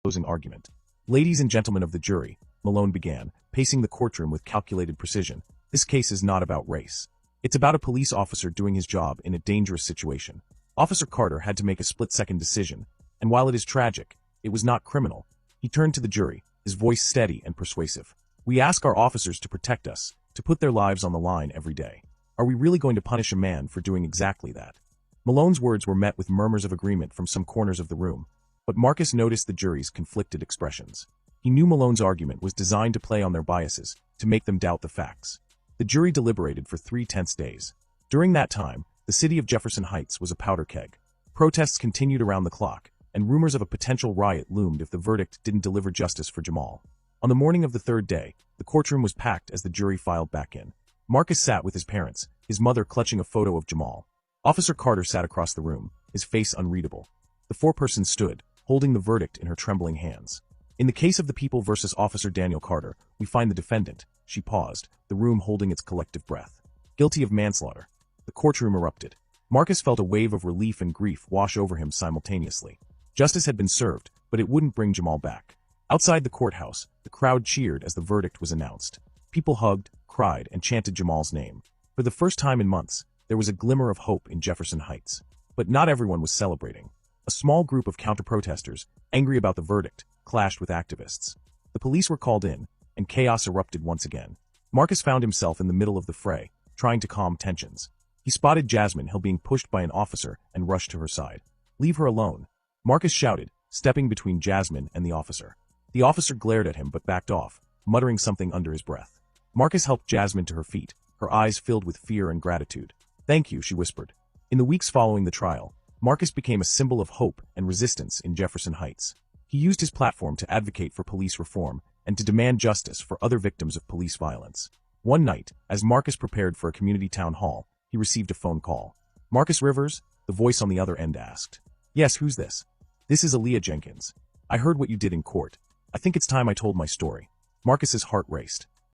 closing argument. "Ladies and gentlemen of the jury," Malone began, pacing the courtroom with calculated precision, "this case is not about race. It's about a police officer doing his job in a dangerous situation. Officer Carter had to make a split-second decision, and while it is tragic, it was not criminal." He turned to the jury, his voice steady and persuasive. "We ask our officers to protect us, to put their lives on the line every day. Are we really going to punish a man for doing exactly that?" Malone's words were met with murmurs of agreement from some corners of the room, but Marcus noticed the jury's conflicted expressions. He knew Malone's argument was designed to play on their biases, to make them doubt the facts. The jury deliberated for 3 tense days. During that time, the city of Jefferson Heights was a powder keg. Protests continued around the clock, and rumors of a potential riot loomed if the verdict didn't deliver justice for Jamal. On the morning of the 3rd day, the courtroom was packed as the jury filed back in. Marcus sat with his parents, his mother clutching a photo of Jamal. Officer Carter sat across the room, his face unreadable. The foreperson stood, holding the verdict in her trembling hands. "In the case of the people versus Officer Daniel Carter, we find the defendant," she paused, the room holding its collective breath. "Guilty of manslaughter." The courtroom erupted. Marcus felt a wave of relief and grief wash over him simultaneously. Justice had been served, but it wouldn't bring Jamal back. Outside the courthouse, the crowd cheered as the verdict was announced. People hugged, cried, and chanted Jamal's name. For the first time in months, there was a glimmer of hope in Jefferson Heights. But not everyone was celebrating. A small group of counter-protesters, angry about the verdict, clashed with activists. The police were called in, and chaos erupted once again. Marcus found himself in the middle of the fray, trying to calm tensions. He spotted Jasmine Hill being pushed by an officer and rushed to her side. "Leave her alone," Marcus shouted, stepping between Jasmine and the officer. The officer glared at him but backed off, muttering something under his breath. Marcus helped Jasmine to her feet, her eyes filled with fear and gratitude. "Thank you," she whispered. In the weeks following the trial, Marcus became a symbol of hope and resistance in Jefferson Heights. He used his platform to advocate for police reform and to demand justice for other victims of police violence. One night, as Marcus prepared for a community town hall, he received a phone call. "Marcus Rivers?" the voice on the other end asked. "Yes, who's this?" "This is Aaliyah Jenkins. I heard what you did in court. I think it's time I told my story." Marcus's heart raced.